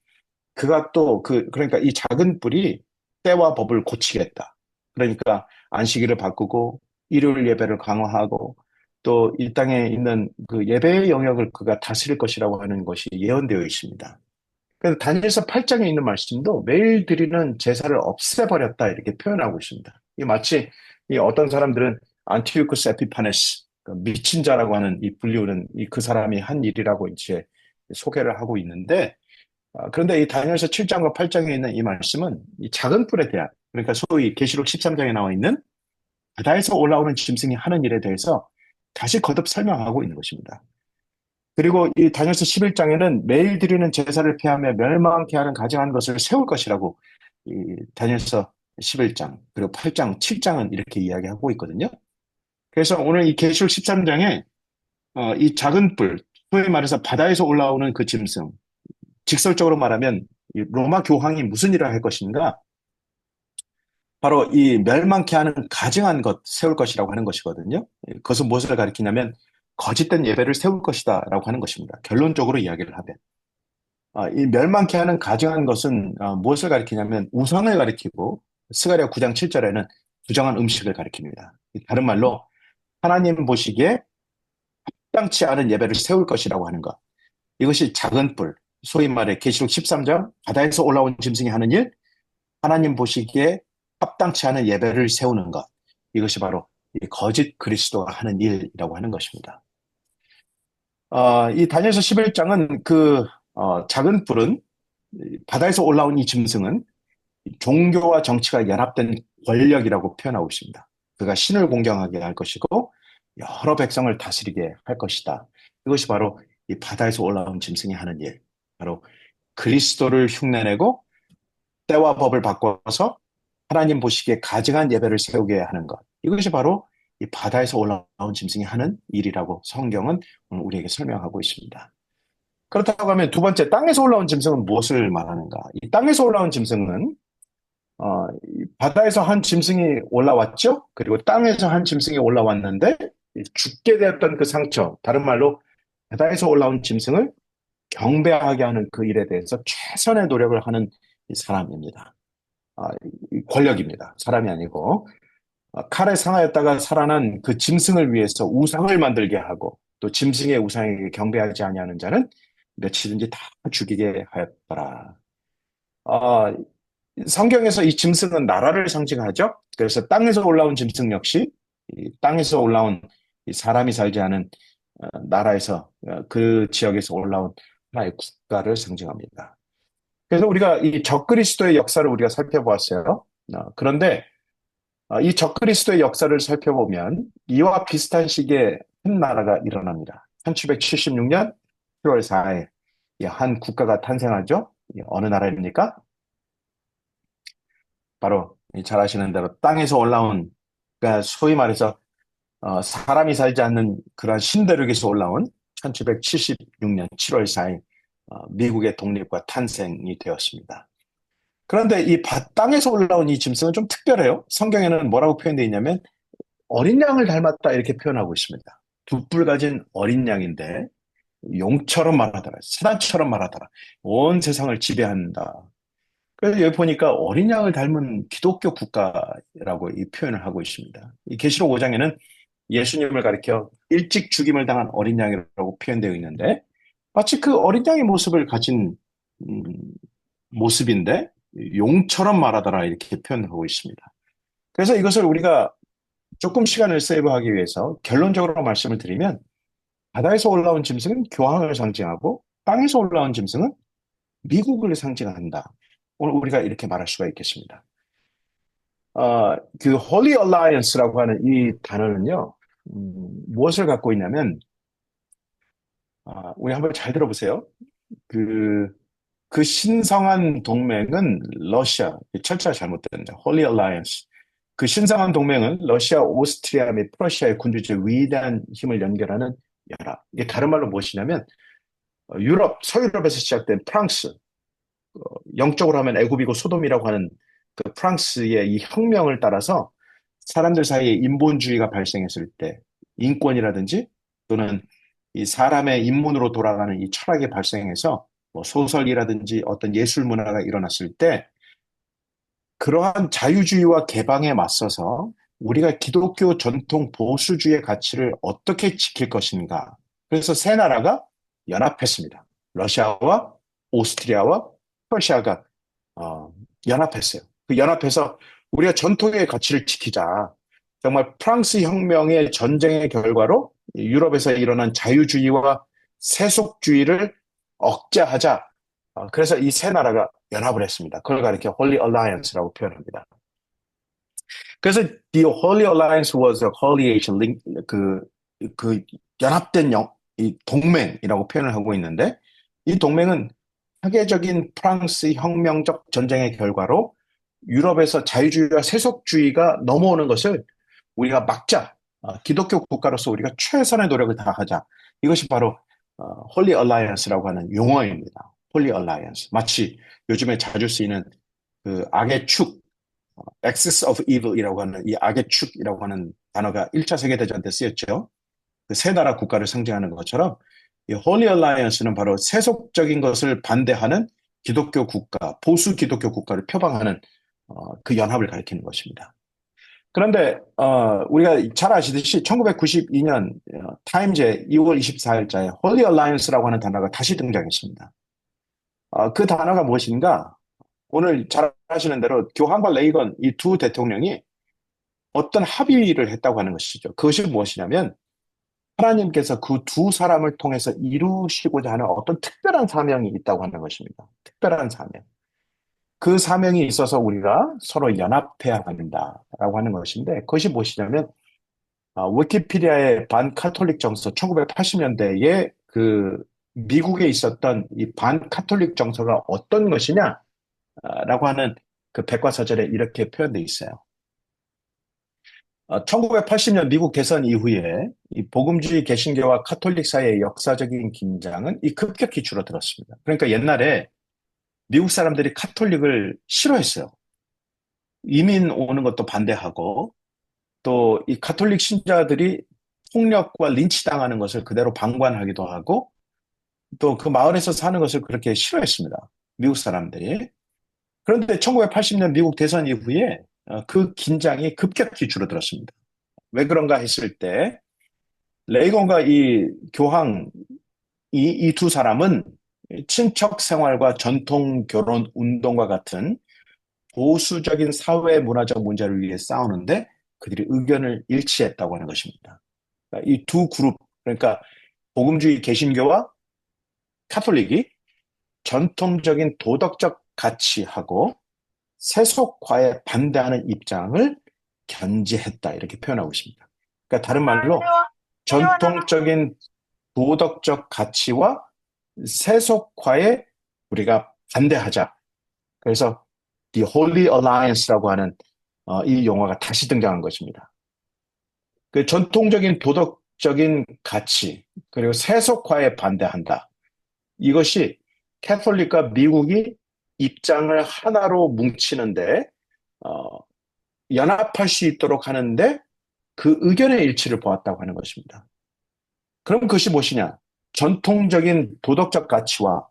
그가 또 그러니까 이 작은 뿔이 때와 법을 고치겠다. 그러니까 안식일을 바꾸고 일요일 예배를 강화하고 또 이 땅에 있는 그 예배의 영역을 그가 다스릴 것이라고 하는 것이 예언되어 있습니다. 그래서 다니엘서 8장에 있는 말씀도 매일 드리는 제사를 없애버렸다 이렇게 표현하고 있습니다. 이 마치 이 어떤 사람들은 안티오쿠스 에피파네스 그 미친 자라고 하는 이 불리우는 이 그 사람이 한 일이라고 이제 소개를 하고 있는데 그런데 이 다니엘서 7장과 8장에 있는 이 말씀은 이 작은 뿔에 대한 그러니까 소위 계시록 13장에 나와 있는 바다에서 올라오는 짐승이 하는 일에 대해서 다시 거듭 설명하고 있는 것입니다. 그리고 이 다니엘서 11장에는 매일 드리는 제사를 피하며 멸망케 하는 가증한 것을 세울 것이라고 이 다니엘서 11장 그리고 8장, 7장은 이렇게 이야기하고 있거든요. 그래서 오늘 이 계시록 13장에 이 작은 뿔, 소위 말해서 바다에서 올라오는 그 짐승, 직설적으로 말하면 이 로마 교황이 무슨 일을 할 것인가? 바로 이 멸망케 하는 가증한 것 세울 것이라고 하는 것이거든요. 그것은 무엇을 가리키냐면 거짓된 예배를 세울 것이다라고 하는 것입니다. 결론적으로 이야기를 하면. 이 멸망케 하는 가증한 것은 무엇을 가리키냐면 우상을 가리키고 스가랴 9장 7절에는 부정한 음식을 가리킵니다. 다른 말로 하나님 보시기에 합당치 않은 예배를 세울 것이라고 하는 것. 이것이 작은 뿔, 소위 말해 계시록 13장 바다에서 올라온 짐승이 하는 일, 하나님 보시기에 합당치 않은 예배를 세우는 것. 이것이 바로 이 거짓 그리스도가 하는 일이라고 하는 것입니다. 이 다니엘서 11장은 작은 뿔은 바다에서 올라온 이 짐승은 종교와 정치가 연합된 권력이라고 표현하고 있습니다. 그가 신을 공경하게 할 것이고 여러 백성을 다스리게 할 것이다. 이것이 바로 이 바다에서 올라온 짐승이 하는 일, 바로 그리스도를 흉내내고 때와 법을 바꿔서 하나님 보시기에 가증한 예배를 세우게 하는 것. 이것이 바로 이 바다에서 올라온 짐승이 하는 일이라고 성경은 오늘 우리에게 설명하고 있습니다. 그렇다고 하면 두 번째, 땅에서 올라온 짐승은 무엇을 말하는가? 이 땅에서 올라온 짐승은 이 바다에서 한 짐승이 올라왔죠? 그리고 땅에서 한 짐승이 올라왔는데 이 죽게 되었던 그 상처, 다른 말로 바다에서 올라온 짐승을 경배하게 하는 그 일에 대해서 최선의 노력을 하는 이 사람입니다. 이 권력입니다. 사람이 아니고 칼에 상하였다가 살아난 그 짐승을 위해서 우상을 만들게 하고 또 짐승의 우상에게 경배하지 아니하는 자는 며칠든지 다 죽이게 하였더라. 아, 성경에서 이 짐승은 나라를 상징하죠. 그래서 땅에서 올라온 짐승 역시 이 땅에서 올라온 이 사람이 살지 않은 나라에서 그 지역에서 올라온 하나의 국가를 상징합니다. 그래서 우리가 이 적그리스도의 역사를 우리가 살펴보았어요. 그런데 이 적그리스도의 역사를 살펴보면 이와 비슷한 시기에 한 나라가 일어납니다. 1776년 7월 4일 한 국가가 탄생하죠. 어느 나라입니까? 바로 잘 아시는 대로 땅에서 올라온, 그러니까 소위 말해서 사람이 살지 않는 그러한 신대륙에서 올라온 1776년 7월 4일 미국의 독립과 탄생이 되었습니다. 그런데 땅에서 올라온 이 짐승은 좀 특별해요. 성경에는 뭐라고 표현되어 있냐면 어린 양을 닮았다 이렇게 표현하고 있습니다. 두 뿔 가진 어린 양인데 용처럼 말하더라. 사단처럼 말하더라. 온 세상을 지배한다. 그래서 여기 보니까 어린 양을 닮은 기독교 국가라고 이 표현을 하고 있습니다. 이 계시록 5장에는 예수님을 가리켜 일찍 죽임을 당한 어린 양이라고 표현되어 있는데 마치 그 어린 양의 모습을 가진 음, 모습인데 용처럼 말하더라 이렇게 표현하고 있습니다. 그래서 이것을 우리가 조금 시간을 세이브하기 위해서 결론적으로 말씀을 드리면 바다에서 올라온 짐승은 교황을 상징하고 땅에서 올라온 짐승은 미국을 상징한다. 오늘 우리가 이렇게 말할 수가 있겠습니다. 그 Holy Alliance라고 하는 이 단어는요, 무엇을 갖고 있냐면, 우리 한번 잘 들어보세요. 그, 그 신성한 동맹은 러시아, 철자 잘못됐는데, Holy Alliance. 그 신성한 동맹은 러시아, 오스트리아 및 프러시아의 군주적 위대한 힘을 연결하는 연합. 이게 다른 말로 무엇이냐면, 유럽, 서유럽에서 시작된 프랑스, 영적으로 하면 애굽이고 소돔이라고 하는 그 프랑스의 이 혁명을 따라서 사람들 사이에 인본주의가 발생했을 때 인권이라든지 또는 이 사람의 인문으로 돌아가는 이 철학이 발생해서 뭐 소설이라든지 어떤 예술 문화가 일어났을 때 그러한 자유주의와 개방에 맞서서 우리가 기독교 전통 보수주의 가치를 어떻게 지킬 것인가. 그래서 세 나라가 연합했습니다. 러시아와 오스트리아와 러시아가 연합했어요. 그 연합해서 우리가 전통의 가치를 지키자. 정말 프랑스 혁명의 전쟁의 결과로 유럽에서 일어난 자유주의와 세속주의를 억제하자. 그래서 이 세 나라가 연합을 했습니다. 그걸 가리켜 Holy Alliance라고 표현합니다. 그래서 The Holy Alliance was a coalition, 그 연합된 이 동맹이라고 표현을 하고 있는데 이 동맹은 세계적인 프랑스 혁명적 전쟁의 결과로 유럽에서 자유주의와 세속주의가 넘어오는 것을 우리가 막자. 기독교 국가로서 우리가 최선의 노력을 다하자. 이것이 바로 홀리 얼라이언스라고 하는 용어입니다. 홀리 얼라이언스. 마치 요즘에 자주 쓰이는 그 악의 축, axis of evil이라고 하는 이 악의 축이라고 하는 단어가 1차 세계대전 때 쓰였죠. 그 세 나라 국가를 상징하는 것처럼 이 홀리 얼라이언스는 바로 세속적인 것을 반대하는 기독교 국가, 보수 기독교 국가를 표방하는 그 연합을 가리키는 것입니다. 그런데 우리가 잘 아시듯이 1992년 타임즈의 2월 24일자에 홀리 얼라이언스라고 하는 단어가 다시 등장했습니다. 그 단어가 무엇인가? 오늘 잘 아시는 대로 교황과 레이건 이 두 대통령이 어떤 합의를 했다고 하는 것이죠. 그것이 무엇이냐면 하나님께서 그 두 사람을 통해서 이루시고자 하는 어떤 특별한 사명이 있다고 하는 것입니다. 특별한 사명. 그 사명이 있어서 우리가 서로 연합해야 한다라고 하는 것인데 그것이 무엇이냐면 위키피디아의 반카톨릭 정서 1980년대에 그 미국에 있었던 이 반카톨릭 정서가 어떤 것이냐라고 하는 그 백과사전에 이렇게 표현되어 있어요. 1980년 미국 대선 이후에 이 복음주의 개신교와 카톨릭 사이의 역사적인 긴장은 이 급격히 줄어들었습니다. 그러니까 옛날에 미국 사람들이 카톨릭을 싫어했어요. 이민 오는 것도 반대하고 또 이 카톨릭 신자들이 폭력과 린치 당하는 것을 그대로 방관하기도 하고 또 그 마을에서 사는 것을 그렇게 싫어했습니다. 미국 사람들이. 그런데 1980년 미국 대선 이후에 그 긴장이 급격히 줄어들었습니다. 왜 그런가 했을 때 레이건과 이 교황 이 두 사람은 친척 생활과 전통 결혼 운동과 같은 보수적인 사회 문화적 문제를 위해 싸우는데 그들이 의견을 일치했다고 하는 것입니다. 이 두 그룹, 그러니까 복음주의 개신교와 카톨릭이 전통적인 도덕적 가치하고 세속화에 반대하는 입장을 견지했다. 이렇게 표현하고 있습니다. 그러니까 다른 말로 전통적인 도덕적 가치와 세속화에 우리가 반대하자. 그래서 The Holy Alliance라고 하는 이 용어가 다시 등장한 것입니다. 그 전통적인 도덕적인 가치 그리고 세속화에 반대한다. 이것이 캐톨릭과 미국이 입장을 하나로 뭉치는데 어, 연합할 수 있도록 하는데 그 의견의 일치를 보았다고 하는 것입니다. 그럼 그것이 무엇이냐? 전통적인 도덕적 가치와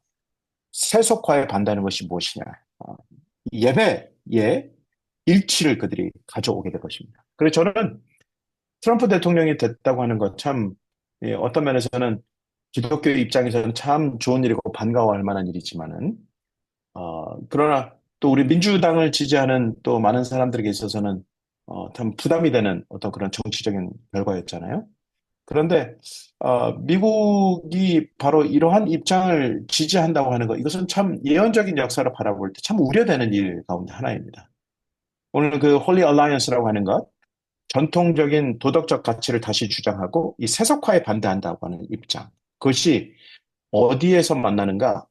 세속화에 반대하는 것이 무엇이냐? 예배의 일치를 그들이 가져오게 될 것입니다. 그래서 저는 트럼프 대통령이 됐다고 하는 것 참, 어떤 면에서는 기독교 입장에서는 참 좋은 일이고 반가워할 만한 일이지만은, 그러나 또 우리 민주당을 지지하는 또 많은 사람들에게 있어서는 참 부담이 되는 어떤 그런 정치적인 결과였잖아요. 그런데 미국이 바로 이러한 입장을 지지한다고 하는 것, 이것은 참 예언적인 역사를 바라볼 때 참 우려되는 일 가운데 하나입니다. 오늘 그 홀리 얼라이언스라고 하는 것, 전통적인 도덕적 가치를 다시 주장하고 이 세속화에 반대한다고 하는 입장. 그것이 어디에서 만나는가?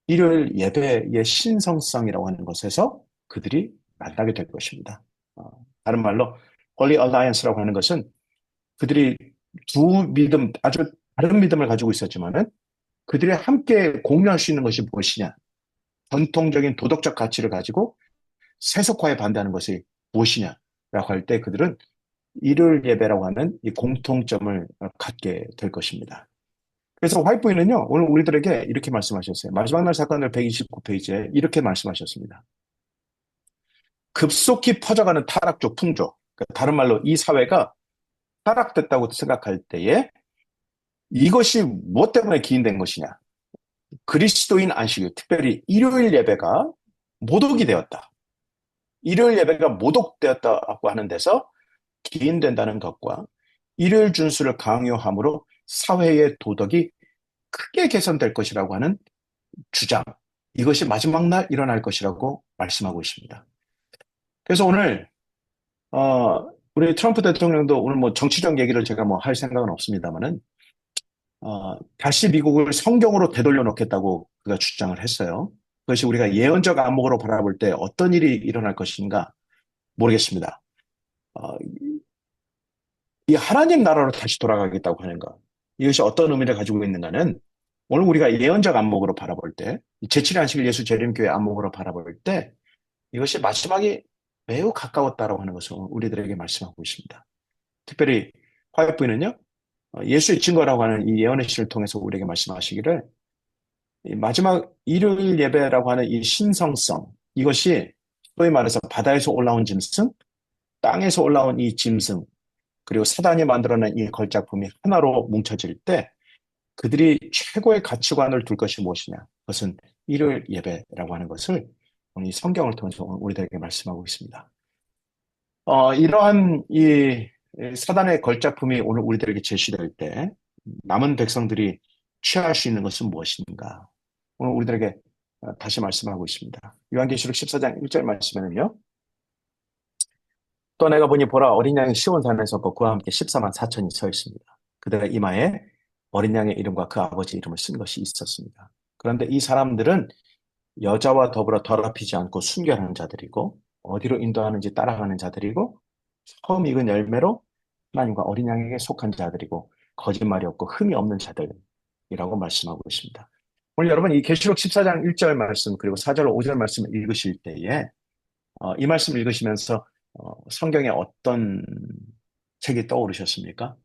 일요일 예배의 신성성이라고 하는 것에서 그들이 만나게 될 것입니다. 어, 다른 말로 홀리 얼라이언스라고 하는 것은 그들이 두 믿음, 아주 다른 믿음을 가지고 있었지만은 그들이 함께 공유할 수 있는 것이 무엇이냐? 전통적인 도덕적 가치를 가지고 세속화에 반대하는 것이 무엇이냐라고 할 때 그들은 일요일 예배라고 하는 이 공통점을 갖게 될 것입니다. 그래서 화이트 부인은요, 오늘 우리들에게 이렇게 말씀하셨어요. 마지막 날 사건을 129페이지에 이렇게 말씀하셨습니다. 급속히 퍼져가는 타락적 풍조. 그러니까 다른 말로 이 사회가 타락됐다고 생각할 때에 이것이 무엇 때문에 기인된 것이냐. 그리스도인 안식, 특별히 일요일 예배가 모독이 되었다. 일요일 예배가 모독되었다고 하는 데서 기인된다는 것과 일요일 준수를 강요함으로 사회의 도덕이 크게 개선될 것이라고 하는 주장. 이것이 마지막 날 일어날 것이라고 말씀하고 있습니다. 그래서 오늘 우리 트럼프 대통령도 오늘 뭐 정치적 얘기를 제가 뭐 할 생각은 없습니다만은 다시 미국을 성경으로 되돌려 놓겠다고 그가 주장을 했어요. 그것이 우리가 예언적 안목으로 바라볼 때 어떤 일이 일어날 것인가 모르겠습니다. 어, 이 하나님 나라로 다시 돌아가겠다고 하는 것. 이것이 어떤 의미를 가지고 있는가는 오늘 우리가 예언적 안목으로 바라볼 때, 제7의 안식일 예수 재림교회 안목으로 바라볼 때 이것이 마지막이 매우 가까웠다라고 하는 것을 우리들에게 말씀하고 있습니다. 특별히 화요일부는요, 예수의 증거라고 하는 이 예언의 시를 통해서 우리에게 말씀하시기를 이 마지막 일요일 예배라고 하는 이 신성성, 이것이 소위 말해서 바다에서 올라온 짐승, 땅에서 올라온 이 짐승, 그리고 사단이 만들어낸 이 걸작품이 하나로 뭉쳐질 때 그들이 최고의 가치관을 둘 것이 무엇이냐? 그것은 일요일 예배라고 하는 것을 오늘 이 성경을 통해서 오늘 우리들에게 말씀하고 있습니다. 이러한 이 사단의 걸작품이 오늘 우리들에게 제시될 때 남은 백성들이 취할 수 있는 것은 무엇인가? 오늘 우리들에게 다시 말씀하고 있습니다. 요한계시록 14장 1절 말씀에는요. 또 내가 보니 보라 어린 양이 시온산에 섰고 그와 함께 14만 4천이 서 있습니다. 그들의 이마에 어린 양의 이름과 그 아버지 이름을 쓴 것이 있었습니다. 그런데 이 사람들은 여자와 더불어 더럽히지 않고 순결한 자들이고 어디로 인도하는지 따라가는 자들이고 처음 익은 열매로 하나님과 어린 양에게 속한 자들이고 거짓말이 없고 흠이 없는 자들이라고 말씀하고 있습니다. 오늘 여러분 이 계시록 14장 1절 말씀 그리고 4절 5절 말씀을 읽으실 때에 이 말씀 읽으시면서 성경에 어떤 책이 떠오르셨습니까?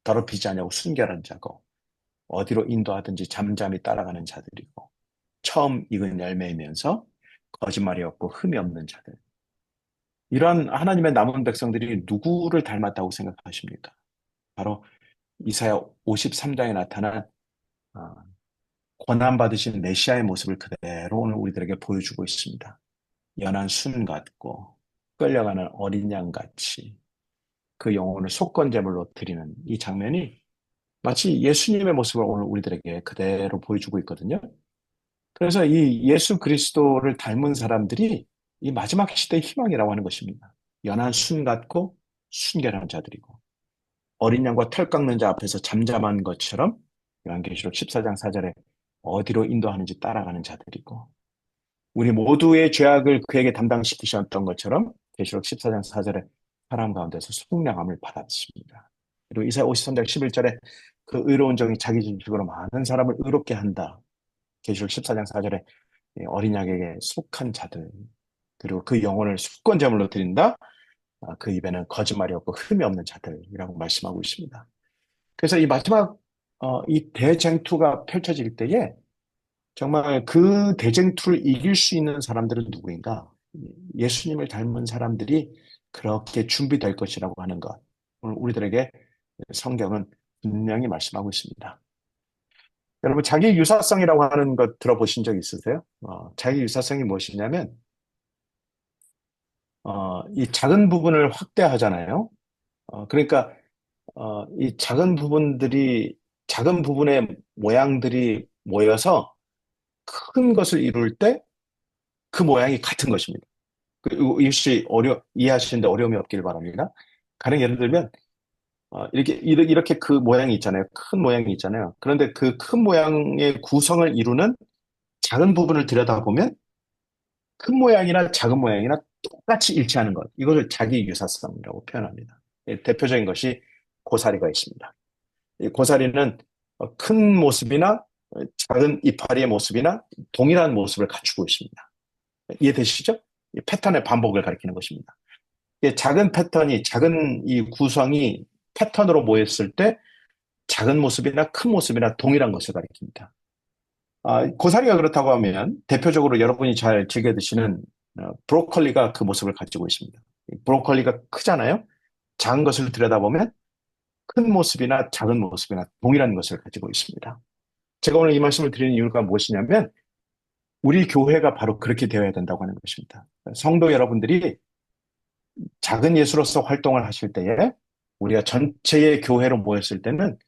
더럽히지 않냐고 순결한 자고 어디로 인도하든지 잠잠히 따라가는 자들이고 처음 익은 열매이면서 거짓말이 없고 흠이 없는 자들. 이러한 하나님의 남은 백성들이 누구를 닮았다고 생각하십니까? 바로 이사야 53장에 나타난 어, 고난받으신 메시아의 모습을 그대로 오늘 우리들에게 보여주고 있습니다. 연한 순 같고 끌려가는 어린 양 같이 그 영혼을 속건제물로 드리는 이 장면이 마치 예수님의 모습을 오늘 우리들에게 그대로 보여주고 있거든요. 그래서 이 예수 그리스도를 닮은 사람들이 이 마지막 시대의 희망이라고 하는 것입니다. 연한 순 같고 순결한 자들이고 어린 양과 털 깎는 자 앞에서 잠잠한 것처럼 요한계시록 14장 4절에 어디로 인도하는지 따라가는 자들이고 우리 모두의 죄악을 그에게 담당시키셨던 것처럼 계시록 14장 4절에 사람 가운데서 속량함을 받았습니다. 그리고 이사야 53장 11절에 그 의로운 정이 자기 진식으로 많은 사람을 의롭게 한다. 계시록 14장 4절에 어린 양에게 속한 자들 그리고 그 영혼을 속건제물로 드린다. 그 입에는 거짓말이 없고 흠이 없는 자들이라고 말씀하고 있습니다. 그래서 이 마지막 이 대쟁투가 펼쳐질 때에 정말 그 대쟁투를 이길 수 있는 사람들은 누구인가? 예수님을 닮은 사람들이 그렇게 준비될 것이라고 하는 것. 오늘 우리들에게 성경은 분명히 말씀하고 있습니다. 여러분, 자기 유사성이라고 하는 것 들어보신 적 있으세요? 자기 유사성이 무엇이냐면, 이 작은 부분을 확대하잖아요. 그러니까, 이 작은 부분의 모양들이 모여서 큰 것을 이룰 때 그 모양이 같은 것입니다. 이것이 이해하시는데 어려움이 없길 바랍니다. 가령 예를 들면, 이렇게 그 모양이 있잖아요. 큰 모양이 있잖아요. 그런데 그 큰 모양의 구성을 이루는 작은 부분을 들여다보면 큰 모양이나 작은 모양이나 똑같이 일치하는 것. 이것을 자기 유사성이라고 표현합니다. 대표적인 것이 고사리가 있습니다. 이 고사리는 큰 모습이나 작은 이파리의 모습이나 동일한 모습을 갖추고 있습니다. 이해되시죠? 이 패턴의 반복을 가리키는 것입니다. 작은 패턴이, 작은 이 구성이 패턴으로 모였을 때 작은 모습이나 큰 모습이나 동일한 것을 가리킵니다. 고사리가 그렇다고 하면 대표적으로 여러분이 잘 즐겨 드시는 브로콜리가 그 모습을 가지고 있습니다. 브로콜리가 크잖아요. 작은 것을 들여다보면 큰 모습이나 작은 모습이나 동일한 것을 가지고 있습니다. 제가 오늘 이 말씀을 드리는 이유가 무엇이냐면 우리 교회가 바로 그렇게 되어야 된다고 하는 것입니다. 성도 여러분들이 작은 예수로서 활동을 하실 때에 우리가 전체의 교회로 모였을 때는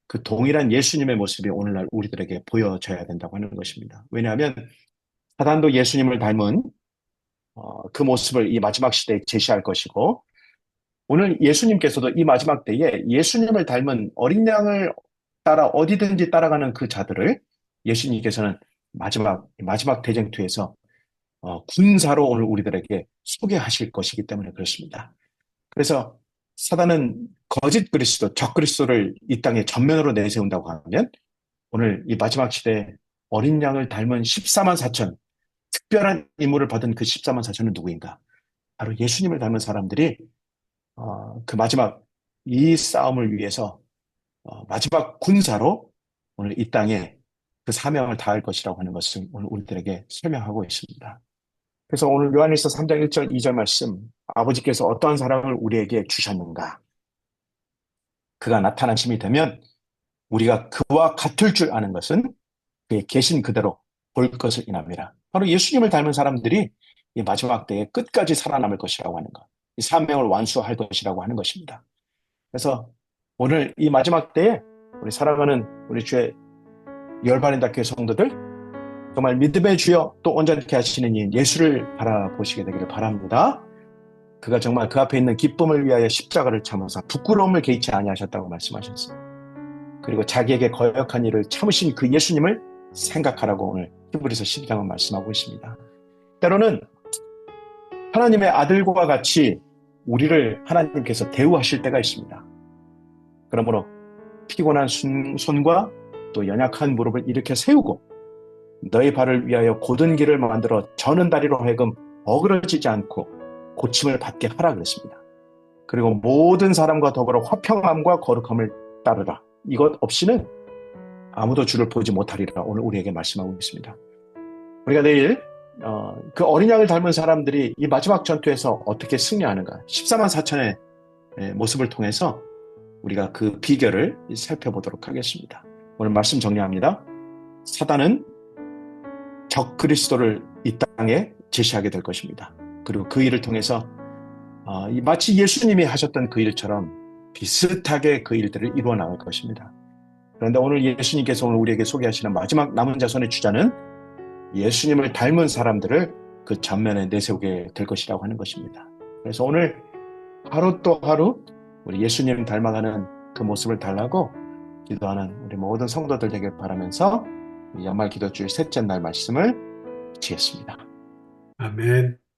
그 동일한 예수님의 모습이 오늘날 우리들에게 보여져야 된다고 하는 것입니다. 왜냐하면 사단도 예수님을 닮은 그 모습을 이 마지막 시대에 제시할 것이고 오늘 예수님께서도 이 마지막 때에 예수님을 닮은 어린 양을 따라 어디든지 따라가는 그 자들을 예수님께서는 마지막 대쟁투에서 군사로 오늘 우리들에게 소개하실 것이기 때문에 그렇습니다. 그래서 사단은 거짓 그리스도, 적 그리스도를 이 땅에 전면으로 내세운다고 하면 오늘 이 마지막 시대에 어린 양을 닮은 14만 4천, 특별한 임무를 받은 그 14만 4천은 누구인가? 바로 예수님을 닮은 사람들이 그 마지막 이 싸움을 위해서 마지막 군사로 오늘 이 땅에 그 사명을 다할 것이라고 하는 것을 오늘 우리들에게 설명하고 있습니다. 그래서 오늘 요한일서 3장 1절 2절 말씀, 아버지께서 어떠한 사랑을 우리에게 주셨는가? 그가 나타나심이 되면 우리가 그와 같을 줄 아는 것은 그의 계신 그대로 볼 것을 인합니다. 바로 예수님을 닮은 사람들이 이 마지막 때에 끝까지 살아남을 것이라고 하는 것, 이 사명을 완수할 것이라고 하는 것입니다. 그래서 오늘 이 마지막 때에 우리 사랑하는 우리 주의 열반인 교회 성도들, 정말 믿음의 주여 또 온전케 하시는 이 예수를 바라보시게 되기를 바랍니다. 그가 정말 그 앞에 있는 기쁨을 위하여 십자가를 참으사 부끄러움을 개의치 아니하셨다고 말씀하셨어요. 그리고 자기에게 거역한 일을 참으신 그 예수님을 생각하라고 오늘 히브리서 12장은 말씀하고 있습니다. 때로는 하나님의 아들과 같이 우리를 하나님께서 대우하실 때가 있습니다. 그러므로 피곤한 손과 또 연약한 무릎을 일으켜 세우고 너희 발을 위하여 곧은 길을 만들어 저는 다리로 하여금 어그러지지 않고 고침을 받게 하라 그랬습니다. 그리고 모든 사람과 더불어 화평함과 거룩함을 따르라. 이것 없이는 아무도 주를 보지 못하리라 오늘 우리에게 말씀하고 있습니다. 우리가 내일 그 어린 양을 닮은 사람들이 이 마지막 전투에서 어떻게 승리하는가 14만 4천의 모습을 통해서 우리가 그 비결을 살펴보도록 하겠습니다. 오늘 말씀 정리합니다. 사단은 적 그리스도를 이 땅에 제시하게 될 것입니다. 그리고 그 일을 통해서 마치 예수님이 하셨던 그 일처럼 비슷하게 그 일들을 이루어 나갈 것입니다. 그런데 오늘 예수님께서 오늘 우리에게 소개하시는 마지막 남은 자손의 주자는 예수님을 닮은 사람들을 그 전면에 내세우게 될 것이라고 하는 것입니다. 그래서 오늘 하루 또 하루 우리 예수님 닮아가는 그 모습을 달라고 기도하는 우리 모든 성도들 되길 바라면서 연말 기도주일 셋째 날 말씀을 마치겠습니다. 아멘.